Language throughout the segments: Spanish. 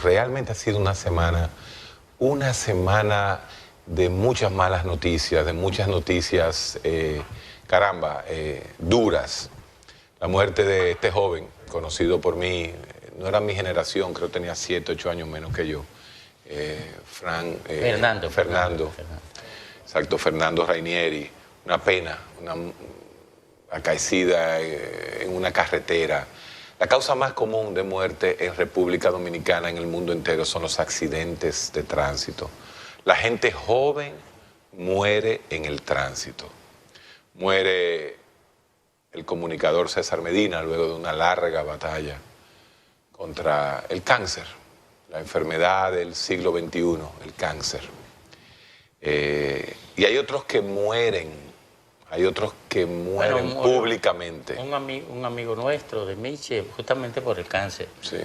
realmente ha sido una semana de muchas malas noticias, de muchas noticias, duras. La muerte de este joven, conocido por mí, no era mi generación, creo que tenía 7, 8 años menos que yo. Fernando. Exacto, Fernando Rainieri. Una pena, acaecida en una carretera. La causa más común de muerte en República Dominicana, en el mundo entero, son los accidentes de tránsito. La gente joven muere en el tránsito. Muere el comunicador César Medina luego de una larga batalla contra el cáncer, la enfermedad del siglo XXI, el cáncer. Y hay otros que mueren. Públicamente. Un amigo nuestro de Miche, justamente por el cáncer. Sí.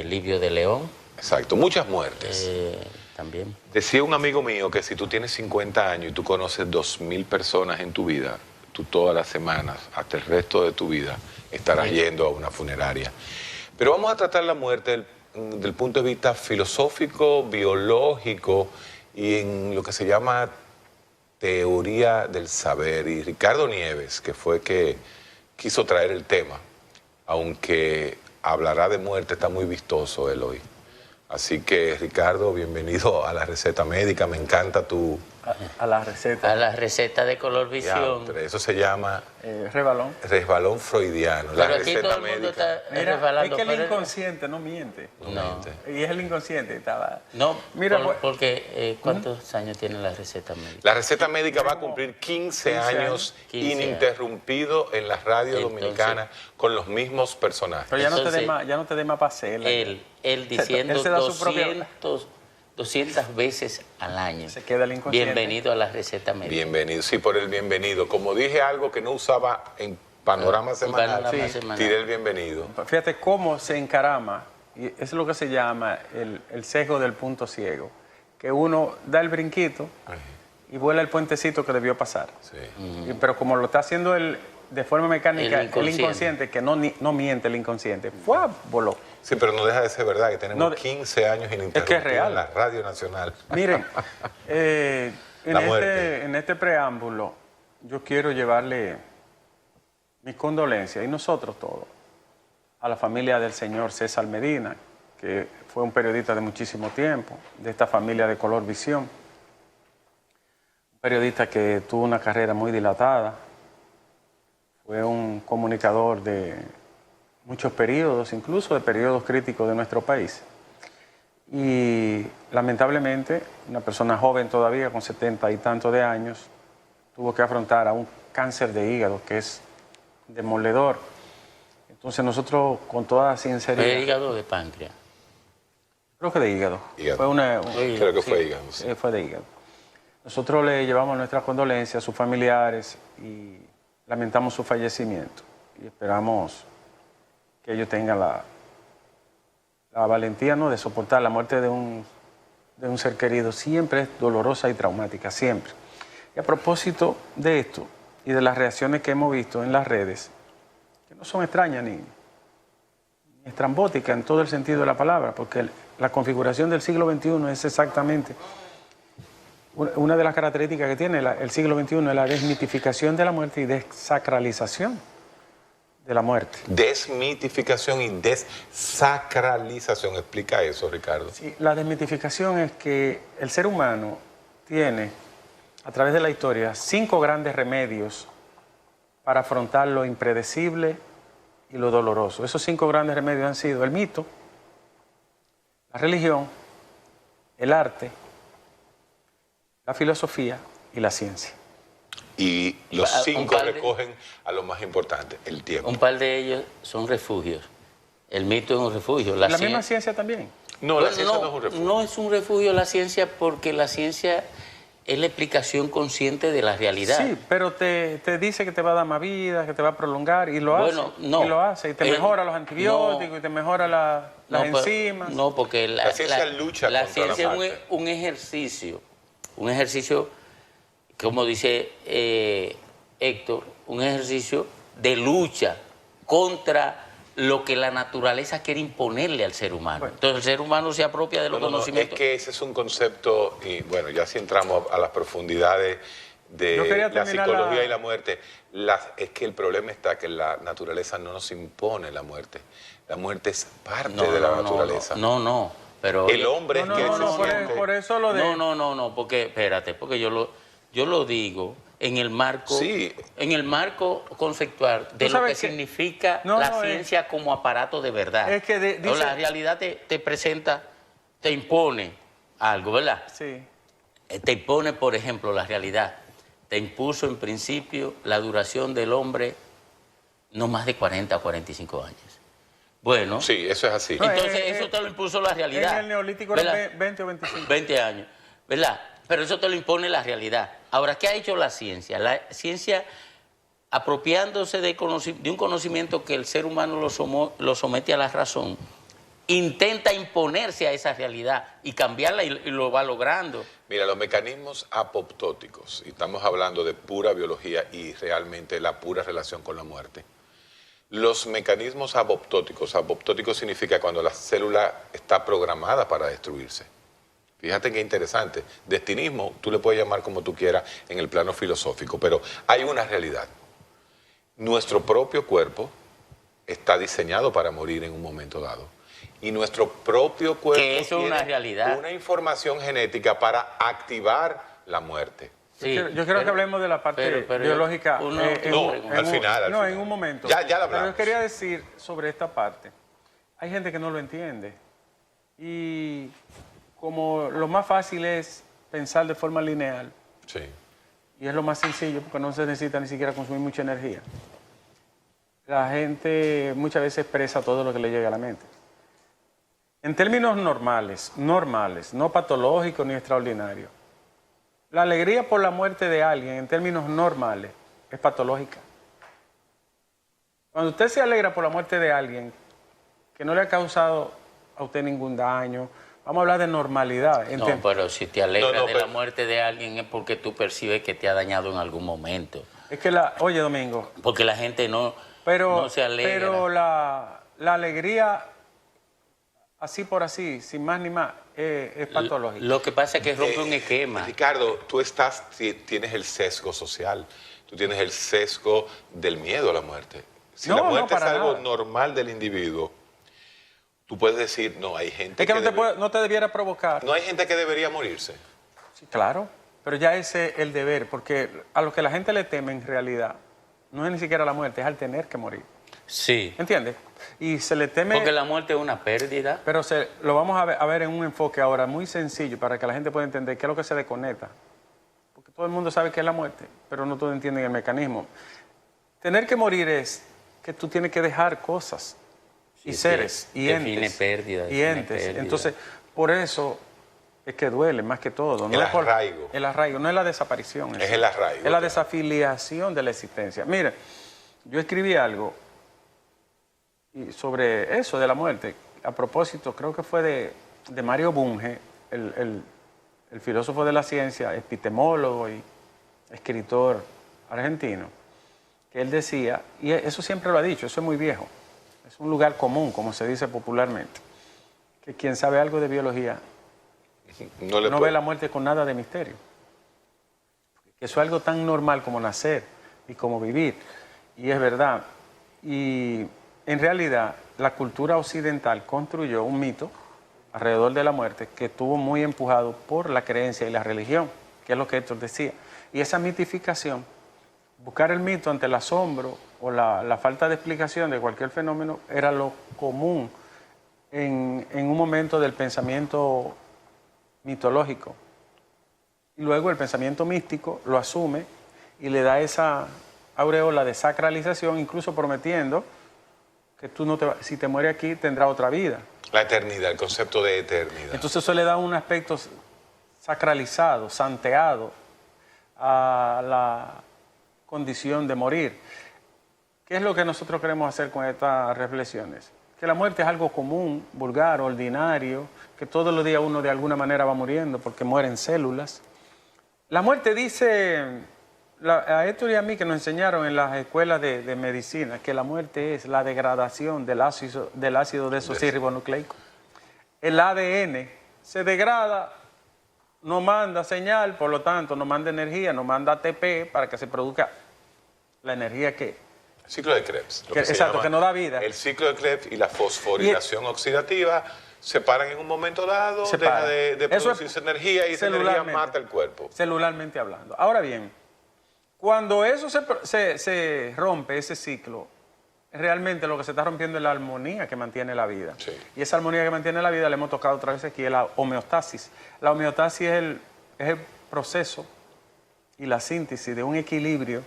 Livio de León. Exacto, muchas muertes. También. Decía un amigo mío que si tú tienes 50 años y tú conoces 2.000 personas en tu vida, tú todas las semanas, hasta el resto de tu vida, estarás yendo a una funeraria. Pero vamos a tratar la muerte del punto de vista filosófico, biológico y en lo que se llama teoría del saber. Y Ricardo Nieves, que fue que quiso traer el tema, aunque hablará de muerte, está muy vistoso él hoy. Así que, Ricardo, bienvenido a la receta médica. Me encanta tu... A la receta. A la receta de color visión. Eso se llama... resbalón. Resbalón freudiano. Pero la aquí receta todo el mundo médica. está Mira, resbalando. es que el inconsciente no miente. No miente. Y es el inconsciente. Estaba... No, mira, porque ¿cuántos años tiene la receta médica? La receta médica va a cumplir 15 años 15 ininterrumpido en la radio dominicana con los mismos personajes. Pero ya no te dé más pasel. Él diciendo Él se da su propia... 200 veces al año. Se queda el inconsciente. Bienvenido a la receta médica. Bienvenido, sí, por el bienvenido. Como dije algo que no usaba en Panorama Semanal, tiré el bienvenido. Fíjate cómo se encarama, y es lo que se llama el sesgo del punto ciego, que uno da el brinquito y vuela el puentecito que debió pasar. Sí. Pero como lo está haciendo de forma mecánica, el inconsciente, que no miente el inconsciente, voló. Sí, pero no deja de ser verdad que tenemos 15 años ininterrumpidos es que es real. en la Radio Nacional. Miren, en este preámbulo yo quiero llevarle mis condolencias, y nosotros todos, a la familia del señor César Medina, que fue un periodista de muchísimo tiempo, de esta familia de Color Visión. Un periodista que tuvo una carrera muy dilatada, fue un comunicador de muchos periodos, incluso de periodos críticos de nuestro país. Y lamentablemente, una persona joven todavía, con 70 y tantos de años, tuvo que afrontar a un cáncer de hígado que es demoledor. Entonces nosotros, con toda sinceridad... ¿De hígado o de páncreas? Creo que de hígado. Creo que fue hígado. Sí. Fue de hígado. Nosotros le llevamos nuestras condolencias a sus familiares y lamentamos su fallecimiento. Y esperamos que ellos tengan la valentía, ¿no?, de soportar la muerte de un ser querido. Siempre es dolorosa y traumática, siempre. Y a propósito de esto y de las reacciones que hemos visto en las redes, que no son extrañas ni estrambóticas en todo el sentido de la palabra, porque la configuración del siglo XXI es exactamente... Una de las características que tiene el siglo XXI es la desmitificación de la muerte y desacralización de la muerte. Desmitificación y desacralización. Explica eso, Ricardo. Sí, la desmitificación es que el ser humano tiene, a través de la historia, 5 grandes remedios para afrontar lo impredecible y lo doloroso. Esos 5 grandes remedios han sido el mito, la religión, el arte, la filosofía y la ciencia. Y los 5 recogen a lo más importante, el tiempo. Un par de ellos son refugios. El mito es un refugio. ¿La misma ciencia también? No, la ciencia no es un refugio. No es un refugio la ciencia, porque la ciencia es la explicación consciente de la realidad. Sí, pero te dice que te va a dar más vida, que te va a prolongar, y lo hace. No. Y lo hace, y te mejora los antibióticos, y te mejora las enzimas. No, porque la ciencia lucha contra la ciencia es un ejercicio, como dice Héctor, un ejercicio de lucha contra lo que la naturaleza quiere imponerle al ser humano. Bueno. Entonces el ser humano se apropia de los conocimientos. Es que ese es un concepto, y bueno, ya si entramos a las profundidades Yo de quería la terminar psicología y la muerte, es que el problema está que la naturaleza no nos impone la muerte. La muerte es parte de la naturaleza. No, pero El hombre es que se siente. por eso lo de... No, porque espérate, porque yo lo digo en el marco, Sí. en el marco conceptual de Tú lo sabes que que- significa No, la no, ciencia como aparato de verdad. Es que No, dice- la realidad te presenta, te impone algo, ¿verdad? Sí. Te impone, por ejemplo, la realidad. Te impuso en principio la duración del hombre no más de 40 o 45 años. Bueno, Sí, eso es así. No, entonces eso te lo impuso la realidad. En el neolítico ¿verdad? eran 20 o 25. 20 años, ¿verdad? Pero eso te lo impone la realidad. Ahora, ¿qué ha hecho la ciencia? La ciencia, apropiándose de un conocimiento que el ser humano lo somete a la razón, intenta imponerse a esa realidad y cambiarla y lo va logrando. Mira, los mecanismos apoptóticos, y estamos hablando de pura biología y realmente la pura relación con la muerte. Los mecanismos apoptóticos significa cuando la célula está programada para destruirse. Fíjate qué interesante. Destinismo, tú le puedes llamar como tú quieras en el plano filosófico, pero hay una realidad. Nuestro propio cuerpo está diseñado para morir en un momento dado. Y nuestro propio cuerpo Que eso es una tiene realidad. una información genética para activar la muerte. Sí, Yo quiero que hablemos de la parte pero biológica. uno- No, al final, al No, final. en un momento. Ya lo Pero hablamos. yo quería decir sobre esta parte. Hay gente que no lo entiende. Y como lo más fácil es pensar de forma lineal, Sí. y es lo más sencillo porque no se necesita ni siquiera consumir mucha energía, la gente muchas veces expresa todo lo que le llega a la mente. En términos normales, no patológicos ni extraordinarios, la alegría por la muerte de alguien en términos normales es patológica. Cuando usted se alegra por la muerte de alguien que no le ha causado a usted ningún daño, vamos a hablar de normalidad. No, pero si te alegras No, de pero- la muerte de alguien es porque tú percibes que te ha dañado en algún momento. Es que oye Domingo, Porque la gente no se alegra. pero la alegría así por así, sin más ni más, es patológica. Lo que pasa es que rompe un esquema. Ricardo, tú tienes el sesgo social, tú tienes el sesgo del miedo a la muerte. Si No, la no, muerte es para algo nada. normal del individuo, tú puedes decir, no, hay gente Es que no te debiera provocar. no hay gente que debería morirse. Sí, claro, pero ya ese es el deber, porque a lo que la gente le teme en realidad no es ni siquiera la muerte, es al tener que morir. Sí. ¿Entiendes? Y se le teme, Porque la muerte es una pérdida. pero lo vamos a ver en un enfoque ahora muy sencillo para que la gente pueda entender qué es lo que se desconecta. Porque todo el mundo sabe qué es la muerte, pero no todos entienden el mecanismo. Tener que morir es que tú tienes que dejar cosas y Sí, seres sí. y Define entes. pérdida, y define entes. pérdida. Entonces, por eso es que duele más que todo. El es por- arraigo. El arraigo, no es la desaparición. en Es sí. el arraigo, Es la claro. desafiliación de la existencia. Mire, yo escribí algo sobre eso de la muerte. A propósito, creo que fue de Mario Bunge, el filósofo de la ciencia, epistemólogo y escritor argentino, que él decía, y eso siempre lo ha dicho, eso es muy viejo, es un lugar común, como se dice popularmente, que quien sabe algo de biología No le no puede- ve la muerte con nada de misterio. Que eso es algo tan normal como nacer y como vivir. Y es verdad. Y en realidad la cultura occidental construyó un mito alrededor de la muerte que estuvo muy empujado por la creencia y la religión, que es lo que Héctor decía. Y esa mitificación, buscar el mito ante el asombro o la falta de explicación de cualquier fenómeno, era lo común en un momento del pensamiento mitológico. Y luego el pensamiento místico lo asume y le da esa aureola de sacralización, incluso prometiendo que tú no te si te mueres aquí tendrás otra vida. La eternidad, el concepto de eternidad. Entonces eso le da un aspecto sacralizado, santeado a la condición de morir. ¿Qué es lo que nosotros queremos hacer con estas reflexiones? Que la muerte es algo común, vulgar, ordinario, que todos los días uno de alguna manera va muriendo porque mueren células. La muerte dice a Héctor y a mí que nos enseñaron en las escuelas de medicina que la muerte es la degradación del ácido desoxirribonucleico. El ADN se degrada, no manda señal, por lo tanto no manda energía, no manda ATP para que se produzca la energía que... Ciclo de Krebs. Exacto, que no da vida. El ciclo de Krebs y la fosforilación oxidativa se paran en un momento dado, deja de producirse energía y esa energía mata el cuerpo. Celularmente hablando. Ahora bien, cuando eso se rompe, ese ciclo, realmente lo que se está rompiendo es la armonía que mantiene la vida. Sí. Y esa armonía que mantiene la vida, le hemos tocado otra vez aquí, es la homeostasis. La homeostasis es el proceso y la síntesis de un equilibrio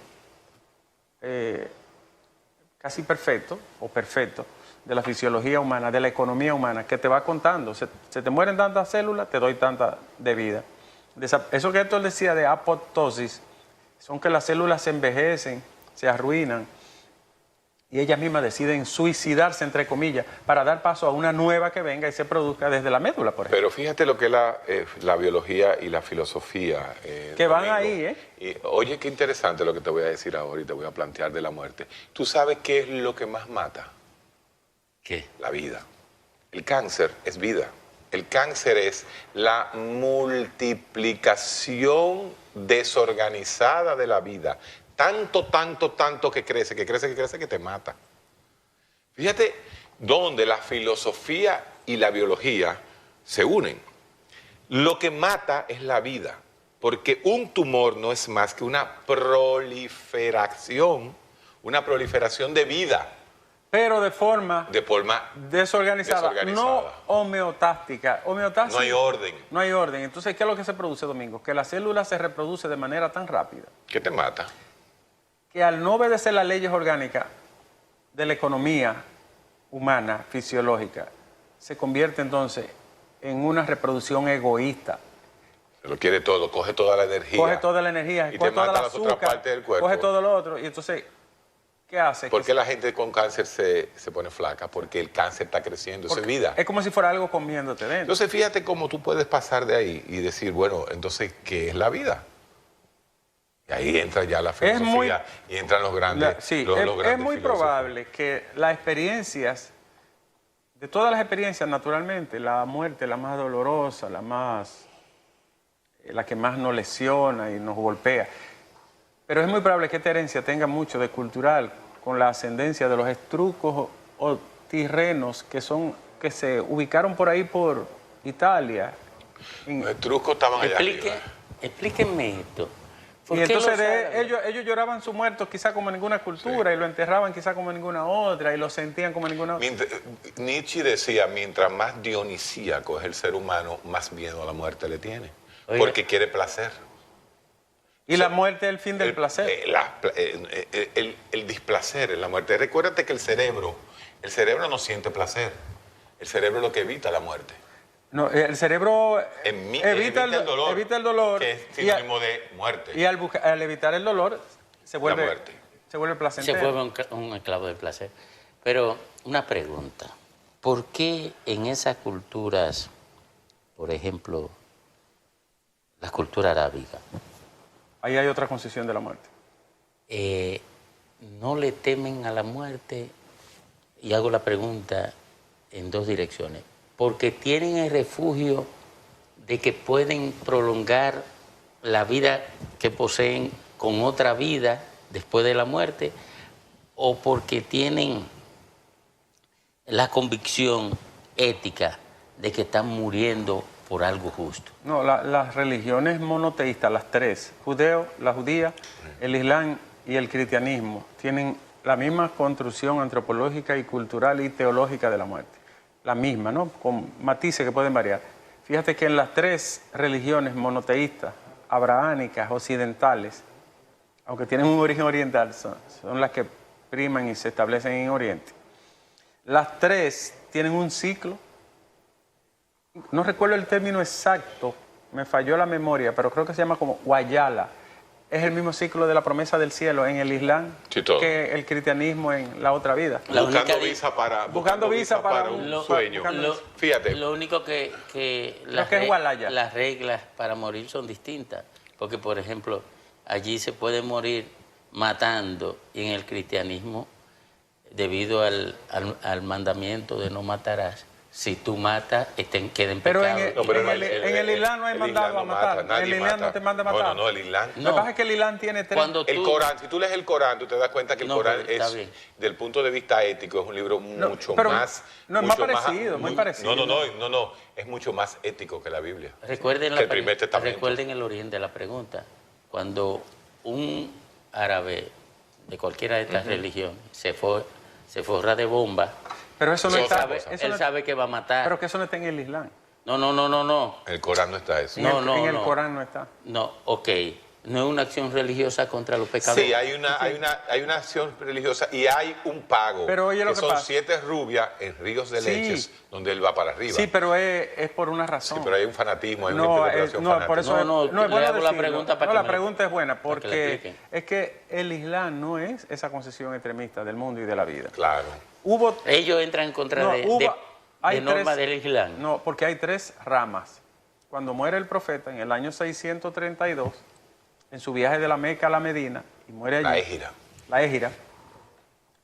casi perfecto o perfecto de la fisiología humana, de la economía humana, que te va contando. Se te mueren tantas células, te doy tanta de vida. Eso que Héctor decía de apoptosis, son que las células se envejecen, se arruinan, y ellas mismas deciden suicidarse, entre comillas, para dar paso a una nueva que venga y se produzca desde la médula, por ejemplo. Pero fíjate lo que es la biología y la filosofía. Que van Domingo. ahí, ¿eh? Y, oye, qué interesante lo que te voy a decir ahora y te voy a plantear de la muerte. ¿Tú sabes qué es lo que más mata? ¿Qué? La vida. El cáncer es vida. El cáncer es la multiplicación desorganizada de la vida. Tanto que crece, que te mata. Fíjate dónde la filosofía y la biología se unen. Lo que mata es la vida, porque un tumor no es más que una proliferación de vida. Pero de forma desorganizada, no homeostática. No hay orden. No hay orden. Entonces, ¿qué es lo que se produce, Domingo? Que la célula se reproduce de manera tan rápida ¿Qué te mata? que al no obedecer las leyes orgánicas de la economía humana, fisiológica, se convierte entonces en una reproducción egoísta. Se lo quiere todo, coge toda la energía. Coge toda la energía, y coge te toda mata la las otras azúcar, partes del cuerpo. coge todo lo otro. Y entonces, ¿qué hace? ¿Por qué la gente con cáncer se pone flaca? Porque el cáncer está creciendo, eso es vida. Es como si fuera algo comiéndote dentro. Entonces, fíjate cómo tú puedes pasar de ahí y decir, bueno, entonces, ¿qué es la vida? Y ahí entra ya la filosofía y entran los grandes. Sí, los es grandes muy filósofos. probable que las experiencias, de todas las experiencias, naturalmente, la muerte, la más dolorosa, la que más nos lesiona y nos golpea. Pero es muy probable que esta herencia tenga mucho de cultural, con la ascendencia de los etruscos o tirrenos que se ubicaron por ahí por Italia. Los etruscos estaban allá arriba. Explíquenme esto. Y entonces ellos lloraban su muerto quizá como ninguna cultura, y lo enterraban quizá como ninguna otra, y lo sentían como ninguna otra. Nietzsche decía, mientras más dionisíaco es el ser humano, más miedo a la muerte le tiene. Oiga. Porque quiere placer. Y la muerte es el fin del placer. El displacer en la muerte. Recuérdate que el cerebro no siente placer. El cerebro es lo que evita la muerte. No, el cerebro evita el dolor, que es sinónimo de muerte. Y al evitar el dolor se vuelve placentero. Se vuelve un esclavo del placer. Pero una pregunta. ¿Por qué en esas culturas, por ejemplo, la cultura arábiga, ahí hay otra concepción de la muerte? no le temen a la muerte? Y hago la pregunta en dos direcciones. Porque tienen el refugio de que pueden prolongar la vida que poseen con otra vida después de la muerte, o porque tienen la convicción ética de que están muriendo por algo justo. No, las religiones monoteístas, las tres, la judía, el islam y el cristianismo, tienen la misma construcción antropológica y cultural y teológica de la muerte. La misma, ¿no? Con matices que pueden variar. Fíjate que en las tres religiones monoteístas, abrahámicas, occidentales, aunque tienen un origen oriental, son las que priman y se establecen en Oriente. Las tres tienen un ciclo. No recuerdo el término exacto, me falló la memoria, pero creo que se llama como Wayala. Es el mismo ciclo de la promesa del cielo en el Islam que el cristianismo en la otra vida. Buscando visa para un sueño. Fíjate. Lo único que las reglas para morir son distintas. Porque, por ejemplo, allí se puede morir matando, y en el cristianismo, debido al mandamiento de no matarás, si tú matas, queda en Pero pecado. en el Islam no hay mandado a matar. En el Islam no te manda a matar. No, el Islam. Lo que pasa es que el Islam tiene tres. El Corán, si tú lees el Corán, tú te das cuenta que el Corán es, del punto de vista ético, es un libro mucho más... No, es más parecido, muy parecido. No, es mucho más ético que la Biblia. Recuerden, que el primer testamento. Recuerden el origen de la pregunta. Cuando un árabe de cualquiera de estas religiones se forra de bomba, pero eso no está. Él sabe que va a matar. Pero que eso no está en el Islam. No. En el Corán no está eso. En el Corán no está. No, ok. No es una acción religiosa contra los pecadores. Sí, hay una acción religiosa y hay un pago. Pero oye lo que son pasa. 7 rubias en ríos de leches donde él va para arriba. Sí, pero es por una razón. Sí, pero hay un fanatismo, hay una interpretación fanática. Por eso le hago la pregunta para que la pregunta es buena, porque la es que el Islam no es esa concepción extremista del mundo y de la vida. Claro. Ellos entran en contra de normas del Islam. No, porque hay 3 ramas. Cuando muere el profeta en el año 632, en su viaje de la Meca a la Medina, y muere allí. La Égira.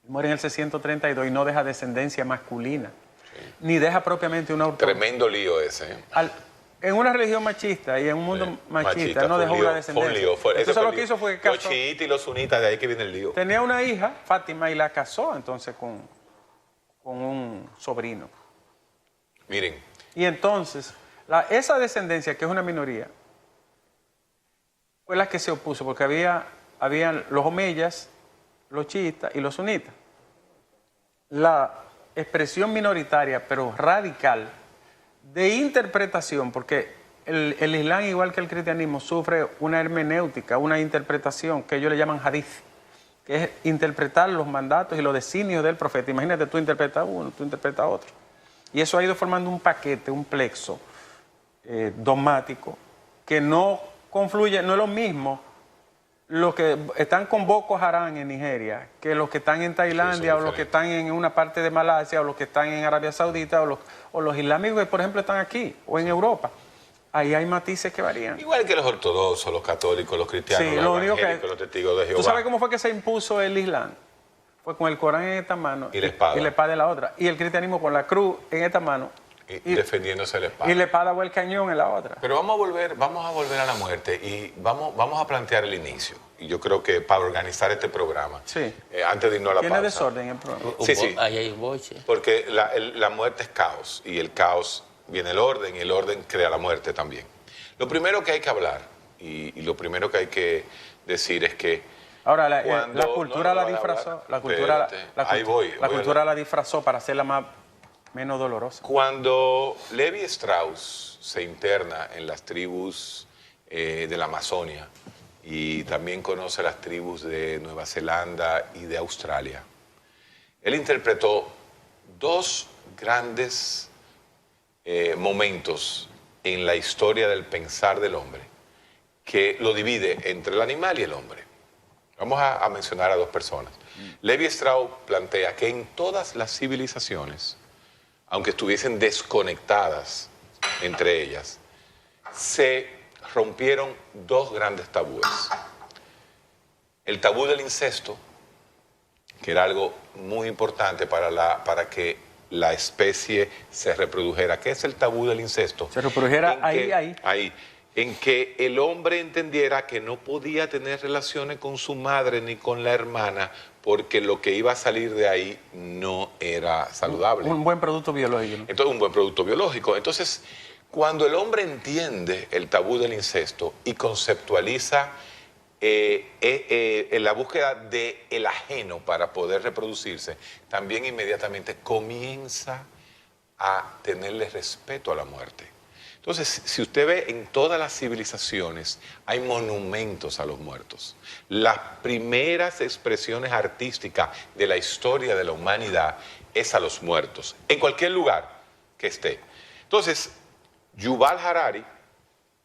Muere en el 632 y no deja descendencia masculina, ni deja propiamente una autoridad. Tremendo lío ese. En una religión machista y en un mundo machista no dejó una descendencia. Entonces lo que hizo fue que casó. Los chiitas y los sunitas, de ahí que viene el lío. Tenía una hija, Fátima, y la casó entonces con un sobrino. Miren. Y entonces, esa descendencia, que es una minoría, fue la que se opuso, porque habían los omeyas, los chiitas y los sunitas. La expresión minoritaria, pero radical, de interpretación, porque el Islam, igual que el cristianismo, sufre una hermenéutica, una interpretación que ellos le llaman hadith, que es interpretar los mandatos y los designios del profeta. Imagínate, tú interpretas uno, tú interpretas otro. Y eso ha ido formando un paquete, un plexo dogmático, que no confluye, no es lo mismo los que están con Boko Haram en Nigeria que los que están en Tailandia, o los que están en una parte de Malasia, o los que están en Arabia Saudita, o los islámicos que, por ejemplo, están aquí, o en Europa. Ahí hay matices que varían. Igual que los ortodoxos, los católicos, los cristianos, sí, los evangélicos, los testigos de Jehová. ¿Tú sabes cómo fue que se impuso el Islam? Fue con el Corán en esta mano y la espada en la otra. Y el cristianismo con la cruz en esta mano. Y defendiéndose la espada. Y la espada o el cañón en la otra. Pero vamos a volver a la muerte y vamos a plantear el inicio. Y yo creo que para organizar este programa, antes de irnos a la pausa. ¿Tiene desorden el programa? Sí. Ahí hay un boche. Porque la muerte es caos, y el caos viene el orden, y el orden crea la muerte también. Lo primero que hay que hablar, y lo primero que hay que decir es que... Ahora, la cultura la disfrazó. La cultura la disfrazó para hacerla menos dolorosa. Cuando Levi Strauss se interna en las tribus de la Amazonia y también conoce las tribus de Nueva Zelanda y de Australia, él interpretó 2 grandes momentos en la historia del pensar del hombre que lo divide entre el animal y el hombre. Vamos a mencionar a 2 personas. Levi Strauss plantea que en todas las civilizaciones, aunque estuviesen desconectadas entre ellas, se rompieron 2 grandes tabúes. El tabú del incesto, que era algo muy importante para que la especie se reprodujera. ¿Qué es el tabú del incesto? Se reprodujera ahí. En que el hombre entendiera que no podía tener relaciones con su madre ni con la hermana, porque lo que iba a salir de ahí no era saludable. Un buen producto biológico, ¿no? Entonces, un buen producto biológico. Entonces, cuando el hombre entiende el tabú del incesto y conceptualiza en la búsqueda del ajeno para poder reproducirse, también inmediatamente comienza a tenerle respeto a la muerte. Entonces, si usted ve en todas las civilizaciones, hay monumentos a los muertos. Las primeras expresiones artísticas de la historia de la humanidad es a los muertos, en cualquier lugar que esté. Entonces, Yuval Harari,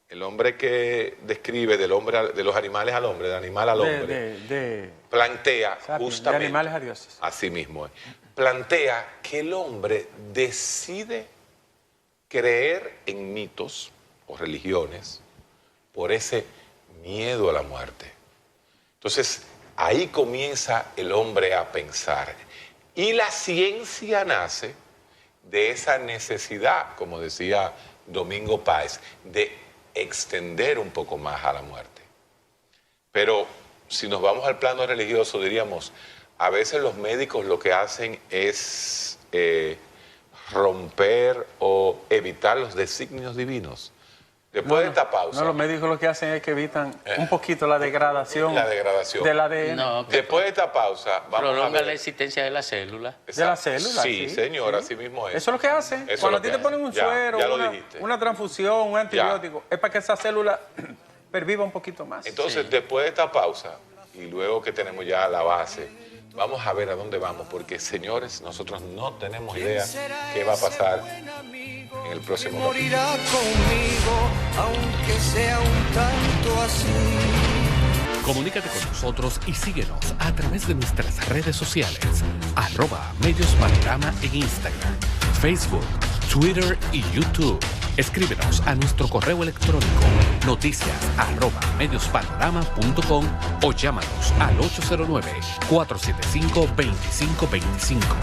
el hombre que describe de los animales al hombre, del animal al hombre, plantea justamente, de animales a dioses. Así mismo es, plantea que el hombre decide creer en mitos o religiones por ese miedo a la muerte. Entonces, ahí comienza el hombre a pensar. Y la ciencia nace de esa necesidad, como decía Domingo Páez, de extender un poco más a la muerte. Pero si nos vamos al plano religioso, diríamos, a veces los médicos lo que hacen es romper o evitar los designios divinos. Después de esta pausa. No, los médicos lo que hacen es que evitan un poquito la degradación, del ADN. No, Después de esta pausa, vamos a prolonga ver. la existencia de la célula. De la célula. Sí, señor, así mismo es. Eso es lo que hacen. Eso Cuando es a lo ti te que ponen un hacen. suero, Ya lo dijiste. una transfusión, un antibiótico, es para que esa célula perviva un poquito más. Entonces, después de esta pausa, y luego que tenemos ya la base, vamos a ver a dónde vamos, porque, señores, nosotros no tenemos idea qué va a pasar en el próximo capítulo. Morirá conmigo, aunque sea un tanto así. Comunícate con nosotros y síguenos a través de nuestras redes sociales, @mediospanorama en Instagram, Facebook, Twitter y YouTube. Escríbenos a nuestro correo electrónico noticias@mediospanorama.com o llámanos al 809-475-2525.